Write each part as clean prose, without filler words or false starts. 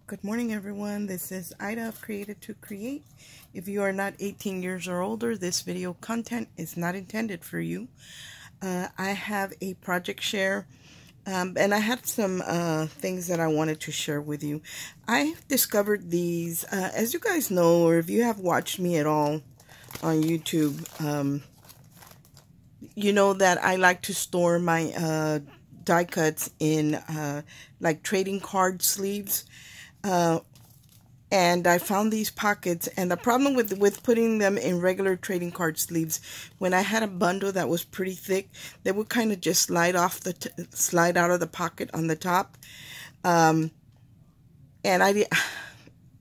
Good morning, everyone. This is Ida of Created to Create. If you are not 18 years or older, this video content is not intended for you. I have a project share, and I have some things that I wanted to share with you. I discovered these, as you guys know, or if you have watched me at all on YouTube, you know that I like to store my die cuts in like trading card sleeves. And I found these pockets, and the problem with putting them in regular trading card sleeves, when I had a bundle that was pretty thick, they would kind of just slide out of the pocket on the top, and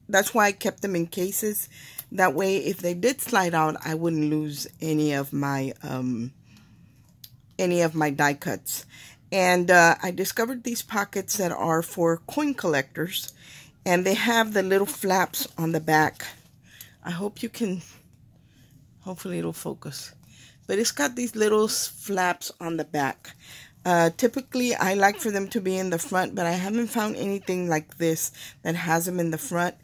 that's why I kept them in cases. That way, if they did slide out, I wouldn't lose any of my die cuts. And I discovered these pockets that are for coin collectors. And they have the little flaps on the back. I hope you can, hopefully it'll focus. But it's got these little flaps on the back. Typically, I like for them to be in the front, but I haven't found anything like this that has them in the front.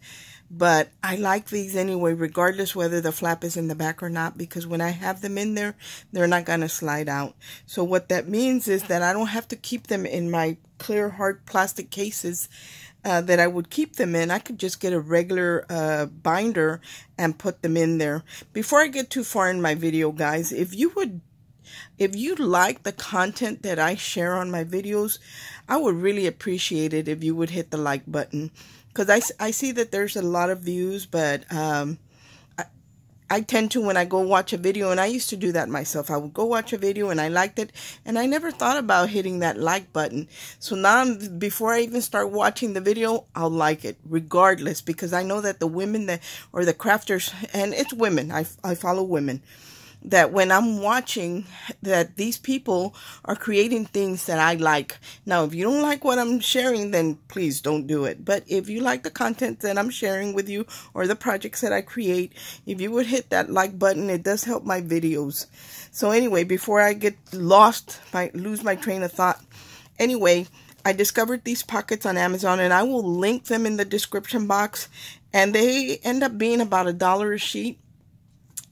But I like these anyway, regardless whether the flap is in the back or not, because when I have them in there, they're not going to slide out. So what that means is that I don't have to keep them in my clear, hard plastic cases that I would keep them in. I could just get a regular binder and put them in there. Before I get too far in my video, guys, if you like the content that I share on my videos, I would really appreciate it if you would hit the like button, because I see that there's a lot of views, but I tend to, when I go watch a video, and I used to do that myself, I would go watch a video and I liked it, and I never thought about hitting that like button. So now, before I even start watching the video, I'll like it regardless, because I know that the women or the crafters, and it's women, I follow women, that when I'm watching that these people are creating things that I like. Now, if you don't like what I'm sharing, then please don't do it. But if you like the content that I'm sharing with you, or the projects that I create, if you would hit that like button, it does help my videos. So anyway, before I get lost, lose my train of thought. Anyway, I discovered these pockets on Amazon, and I will link them in the description box. And they end up being about $1 a sheet,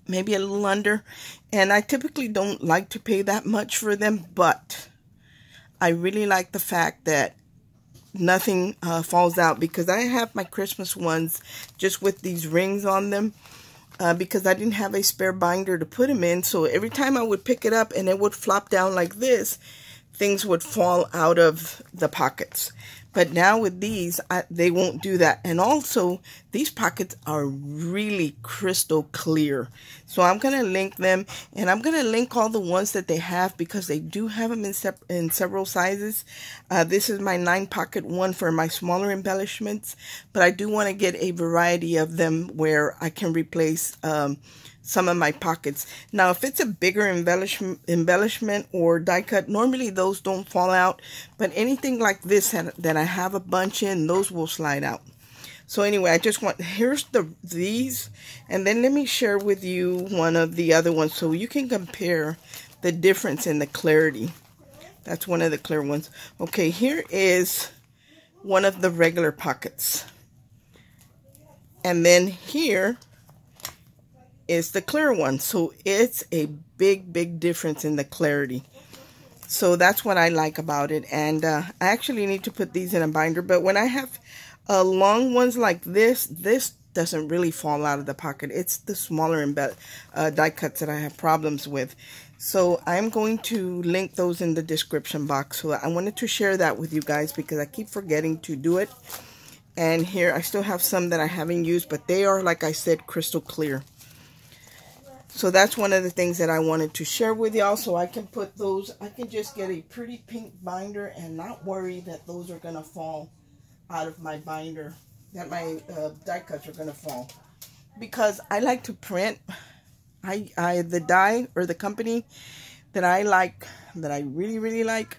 maybe a little under, and I typically don't like to pay that much for them, but I really like the fact that nothing falls out, because I have my Christmas ones just with these rings on them, because I didn't have a spare binder to put them in. So every time I would pick it up and it would flop down like this, things would fall out of the pockets. But now with these, they won't do that. And also, these pockets are really crystal clear. So I'm going to link them, and I'm going to link all the ones that they have, because they do have them in several sizes. This is my 9-pocket one for my smaller embellishments, but I do want to get a variety of them where I can replace some of my pockets. Now, if it's a bigger embellishment or die cut, normally those don't fall out, but anything like this that I have a bunch in, those will slide out. So anyway, I just want, here's these, and then let me share with you one of the other ones so you can compare the difference in the clarity. That's one of the clear ones. Okay, here is one of the regular pockets, and then here is the clear one. So it's a big difference in the clarity. So that's what I like about it. And I actually need to put these in a binder, but when I have long ones like this doesn't really fall out of the pocket. It's the smaller die cuts that I have problems with. So I'm going to link those in the description box. So I wanted to share that with you guys, because I keep forgetting to do it. And here I still have some that I haven't used, but they are, like I said, crystal clear. So that's one of the things that I wanted to share with y'all, so I can put those, I can just get a pretty pink binder and not worry that those are going to fall out of my binder, that my die cuts are going to fall. Because I like to print, the die or the company that I like, that I really like,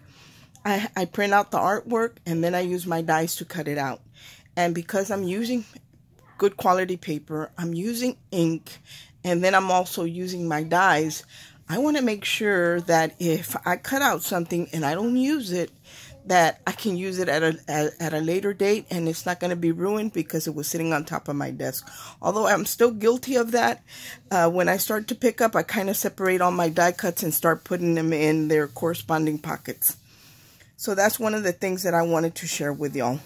I print out the artwork, and then I use my dies to cut it out. And because I'm using good quality paper, I'm using ink, and then I'm also using my dies, I want to make sure that if I cut out something and I don't use it, that I can use it at a later date, and it's not going to be ruined because it was sitting on top of my desk. Although I'm still guilty of that. When I start to pick up, I kind of separate all my die cuts and start putting them in their corresponding pockets. So that's one of the things that I wanted to share with y'all.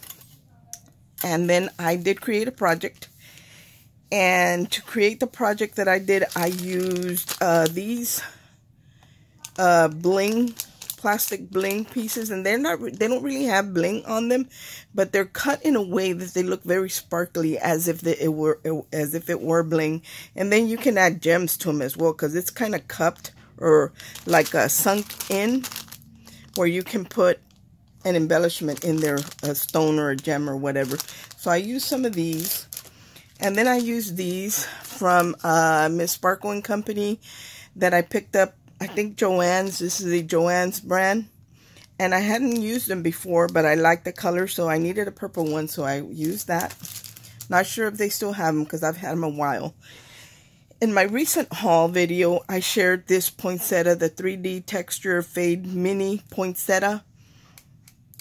And then I did create a project. And to create the project that I did, I used these plastic bling pieces, and they don't really have bling on them, but they're cut in a way that they look very sparkly, as if it were bling. And then you can add gems to them as well, because it's kind of cupped or like sunk in, where you can put an embellishment in there, a stone or a gem or whatever. So I used some of these, and then I used these from Miss Sparkle & Company that I picked up. I think Joann's. This is the Joann's brand. And I hadn't used them before, but I like the color, so I needed a purple one, so I used that. Not sure if they still have them, because I've had them a while. In my recent haul video, I shared this poinsettia, the 3D Texture Fade Mini Poinsettia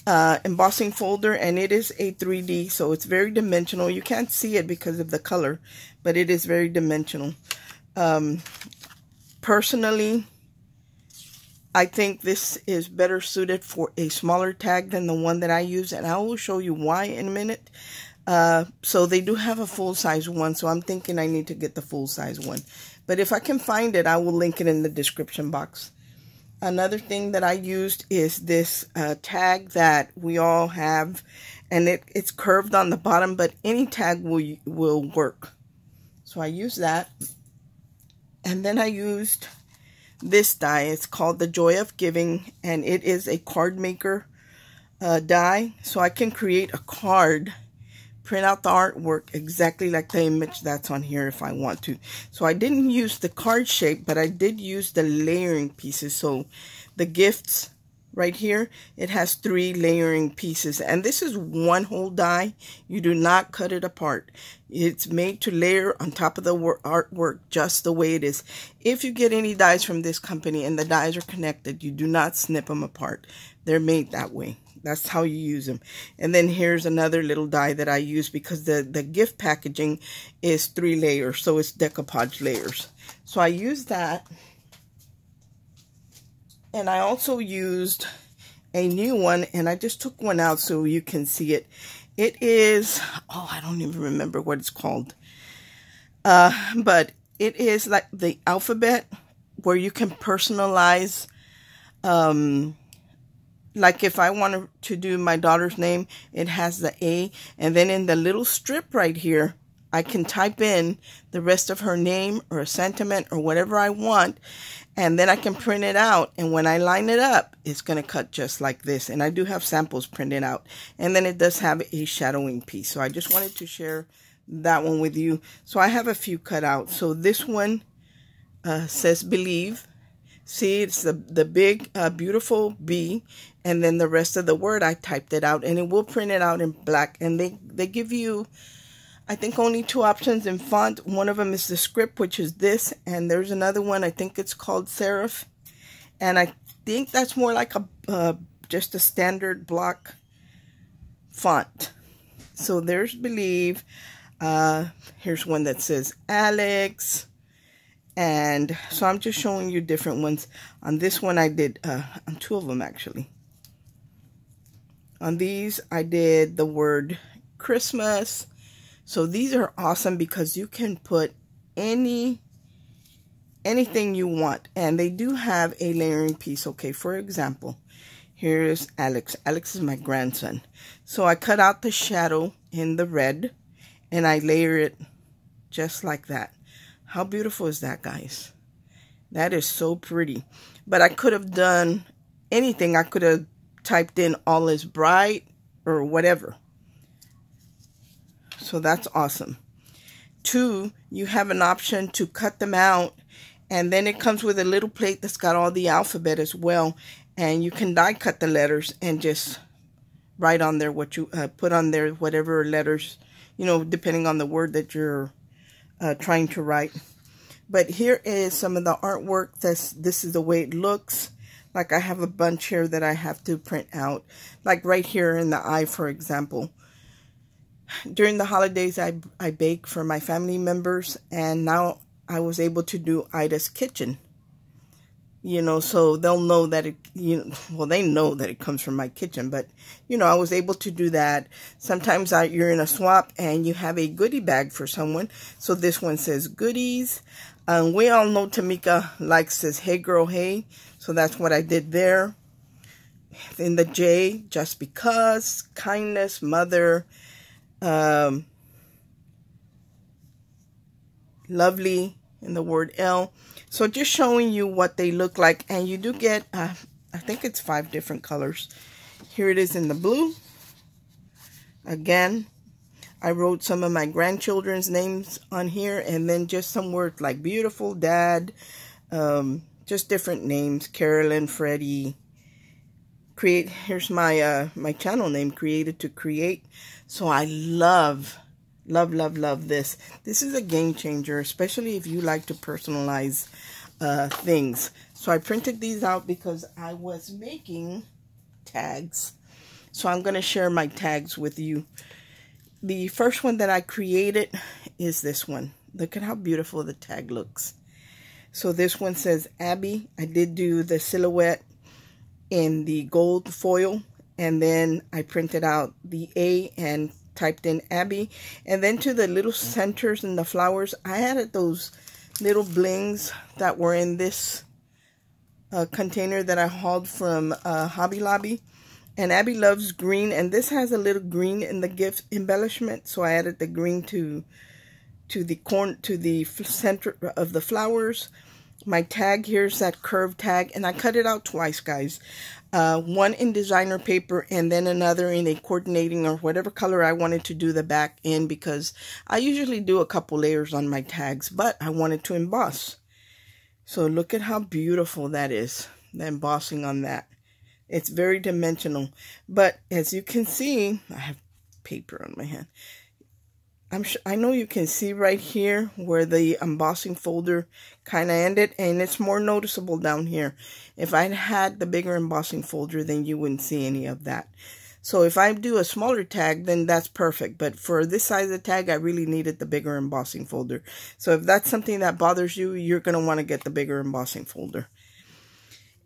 embossing folder, and it is a 3D, so it's very dimensional. You can't see it because of the color, but it is very dimensional. Personally, I think this is better suited for a smaller tag than the one that I use, and I will show you why in a minute. So they do have a full-size one, so I'm thinking I need to get the full-size one. But if I can find it, I will link it in the description box. Another thing that I used is this tag that we all have, and it's curved on the bottom, but any tag will work. So I used that. And then I used this die. It's called the Joy of Giving, and it is a card maker die. So I can create a card, print out the artwork exactly like the image that's on here if I want to. So I didn't use the card shape, but I did use the layering pieces. So the gifts right here, it has 3 layering pieces, and this is one whole die. You do not cut it apart. It's made to layer on top of the artwork just the way it is. If you get any dies from this company and the dies are connected, you do not snip them apart. They're made that way. That's how you use them. And then here's another little die that I use because the gift packaging is 3 layers, so it's decoupage layers. So I used that. And I also used a new one, and I just took one out so you can see it. It is, oh, I don't even remember what it's called. But it is like the alphabet where you can personalize, like if I wanted to do my daughter's name, it has the A, and then in the little strip right here, I can type in the rest of her name or a sentiment or whatever I want, and then I can print it out, and when I line it up, it's going to cut just like this. And I do have samples printed out, and then it does have a shadowing piece. So I just wanted to share that one with you. So I have a few cut out. So this one says believe. See, it's the big, beautiful B, and then the rest of the word, I typed it out, and it will print it out in black. And they give you, I think, only 2 options in font. One of them is the script, which is this, and there's another one, I think it's called serif, and I think that's more like just a standard block font. So there's believe. Here's one that says Alex. And so I'm just showing you different ones. On this one I did, on 2 of them actually. On these I did the word Christmas. So these are awesome because you can put anything you want. And they do have a layering piece. Okay, for example, here's Alex. Alex is my grandson. So I cut out the shadow in the red and I layer it just like that. How beautiful is that, guys? That is so pretty. But I could have done anything. I could have typed in all is bright or whatever. So that's awesome. 2, you have an option to cut them out. And then it comes with a little plate that's got all the alphabet as well. And you can die cut the letters and just write on there what you put on there, whatever letters, you know, depending on the word that you're trying to write. But here is some of the artwork. This is the way it looks. Like I have a bunch here that I have to print out. Like right here in the eye, for example. During the holidays, I bake for my family members, and now I was able to do Ida's Kitchen. You know, so they'll know that it, well, they know that it comes from my kitchen, but, I was able to do that. Sometimes you're in a swap and you have a goodie bag for someone. So this one says goodies. We all know Tamika likes this, hey girl, hey. So that's what I did there. In the J, just because, kindness, mother, lovely, in the word L. So just showing you what they look like. And you do get, I think it's 5 different colors. Here it is in the blue. Again, I wrote some of my grandchildren's names on here. And then just some words like beautiful, dad, just different names. Carolyn, Freddie. Here's my my channel name, Created to Create. So I love this. This is a game changer, especially if you like to personalize things. So I printed these out because I was making tags. So I'm going to share my tags with you. The first one that I created is this one. Look at how beautiful the tag looks. So this one says Abby. I did do the silhouette in the gold foil, and then I printed out the A and typed in Abby. And then to the little centers and the flowers, I added those little blings that were in this container that I hauled from Hobby Lobby. And Abby loves green, and this has a little green in the gift embellishment, so I added the green to the center of the flowers. My tag, here's that curved tag, and I cut it out twice, guys. One in designer paper and then another in a coordinating or whatever color I wanted to do the back in, because I usually do a couple layers on my tags, but I wanted to emboss. So look at how beautiful that is, the embossing on that. It's very dimensional, but as you can see, I have paper on my hand. I know you can see right here where the embossing folder kind of ended, and it's more noticeable down here. If I had the bigger embossing folder, then you wouldn't see any of that. So if I do a smaller tag, then that's perfect. But for this size of tag, I really needed the bigger embossing folder. So if that's something that bothers you, you're going to want to get the bigger embossing folder.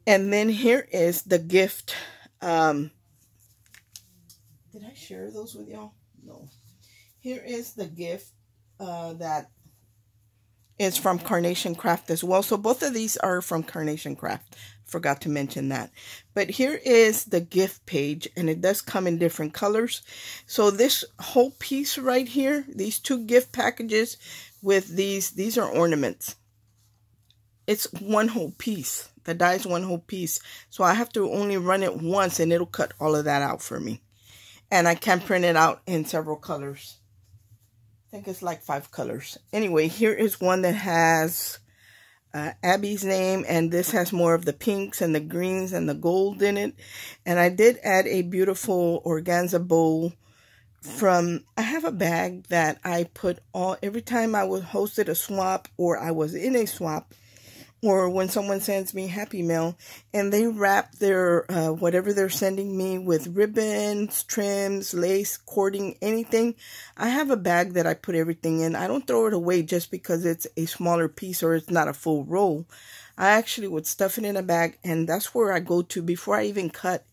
And then here is the gift. Did I share those with y'all? No. Here is the gift that is from Carnation Craft as well. So both of these are from Carnation Craft. Forgot to mention that. But here is the gift page, and it does come in different colors. So this whole piece right here, these 2 gift packages with these are ornaments. It's one whole piece. The die is one whole piece. So I have to only run it once, and it'll cut all of that out for me. And I can print it out in several colors. I think it's like 5 colors. Anyway, here is one that has Abby's name, and this has more of the pinks and the greens and the gold in it. And I did add a beautiful organza bowl from, I have a bag that I put every time I was hosted a swap, or I was in a swap, or when someone sends me Happy Mail, and they wrap their, whatever they're sending me with ribbons, trims, lace, cording, anything. I have a bag that I put everything in. I don't throw it away just because it's a smaller piece or it's not a full roll. I actually would stuff it in a bag, and that's where I go to before I even cut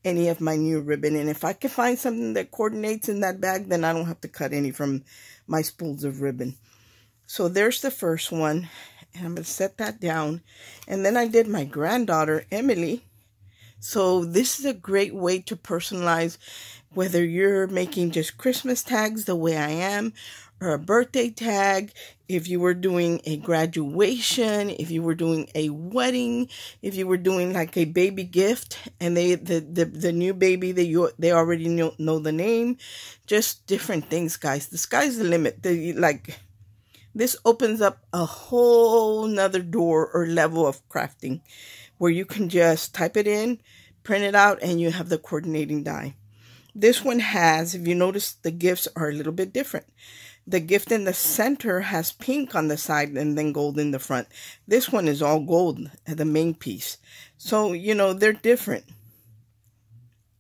any of my new ribbon. And if I can find something that coordinates in that bag, then I don't have to cut any from my spools of ribbon. So there's the first one. And I'm going to set that down. And then I did my granddaughter, Emily. So this is a great way to personalize, whether you're making just Christmas tags the way I am, or a birthday tag, if you were doing a graduation, if you were doing a wedding, if you were doing like a baby gift, and the new baby, they already know the name. Just different things, guys. The sky's the limit. This opens up a whole nother door or level of crafting, where you can just type it in, print it out, and you have the coordinating die. This one has, if you notice, the gifts are a little bit different. The gift in the center has pink on the side and then gold in the front. This one is all gold at the main piece. So, you know, they're different.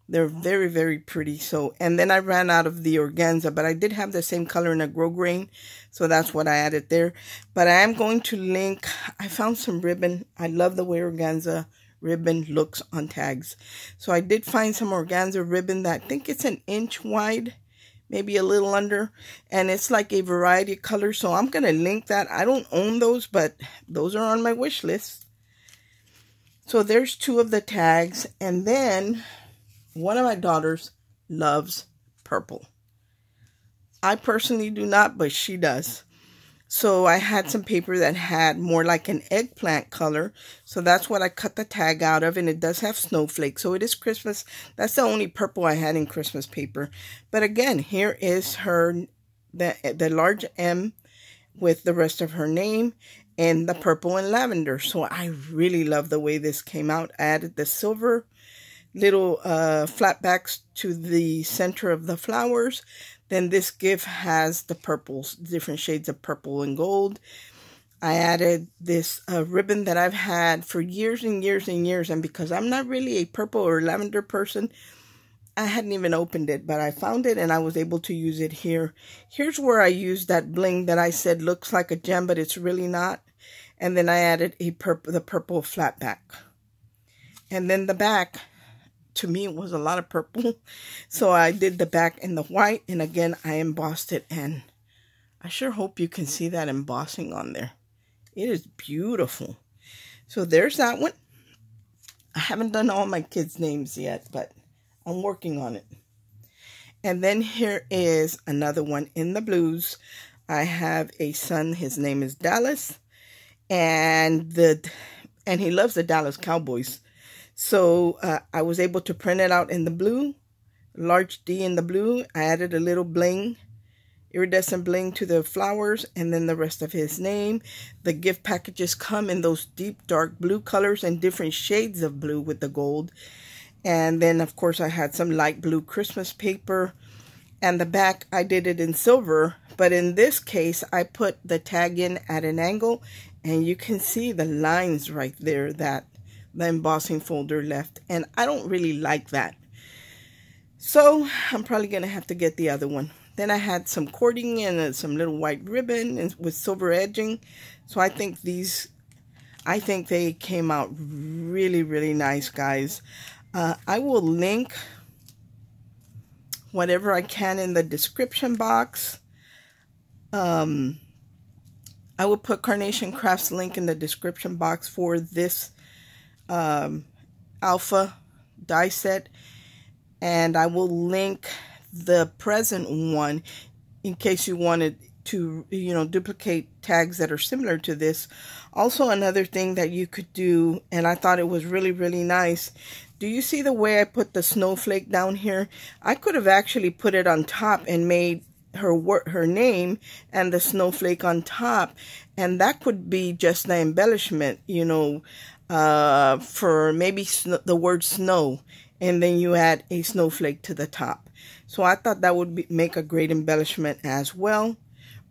They're very, very pretty. So, and then I ran out of the organza, but I did have the same color in a grosgrain. So that's what I added there. But I am going to link, I found some ribbon. I love the way organza ribbon looks on tags. So I did find some organza ribbon that I think it's an inch wide, maybe a little under, and it's like a variety of colors. So I'm going to link that. I don't own those, but those are on my wish list. So there's 2 of the tags. And then one of my daughters loves purple. I personally do not, but she does. So I had some paper that had more like an eggplant color. So that's what I cut the tag out of. And it does have snowflakes. So it is Christmas. That's the only purple I had in Christmas paper. But again, here is her, the large M with the rest of her name and the purple and lavender. So I really love the way this came out. I added the silver little flat backs to the center of the flowers. Then this gift has the purples, different shades of purple and gold. I added this ribbon that I've had for years and years and years. And because I'm not really a purple or lavender person, I hadn't even opened it. But I found it and I was able to use it here. Here's where I used that bling that I said looks like a gem, but it's really not. And then I added the purple flat back. And then the back, to me, it was a lot of purple. So I did the back in the white. And again, I embossed it. And I sure hope you can see that embossing on there. It is beautiful. So there's that one. I haven't done all my kids' names yet, but I'm working on it. And then here is another one in the blues. I have a son. His name is Dallas. And he loves the Dallas Cowboys. So I was able to print it out in the blue, large D in the blue. I added a little bling, iridescent bling to the flowers, and then the rest of his name. The gift packages come in those deep dark blue colors and different shades of blue with the gold. And then, of course, I had some light blue Christmas paper. And the back, I did it in silver. But in this case, I put the tag in at an angle. And you can see the lines right there that the embossing folder left, and I don't really like that. So I'm probably gonna have to get the other one. Then I had some cording and some little white ribbon and with silver edging. So I think they came out really, really nice, guys. I will link whatever I can in the description box. I will put Carnation Crafts link in the description box for this alpha die set, and I will link the present one in case you wanted to, you know, duplicate tags that are similar to this. Also, another thing that you could do, and I thought it was really, really nice. Do you see the way I put the snowflake down here? I could have actually put it on top and made her name and the snowflake on top, and that could be just the embellishment, you know, for maybe the word snow, and then you add a snowflake to the top. So I thought that would make a great embellishment as well.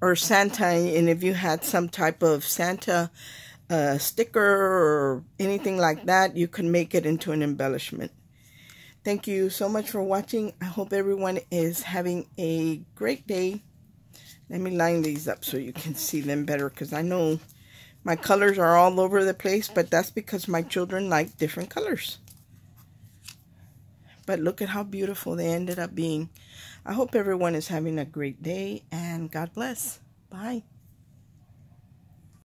Or Santa, and if you had some type of Santa sticker or anything like that, you could make it into an embellishment. Thank you so much for watching. I hope everyone is having a great day. Let me line these up so you can see them better, because I know my colors are all over the place, but that's because my children like different colors. But look at how beautiful they ended up being. I hope everyone is having a great day, and God bless. Bye.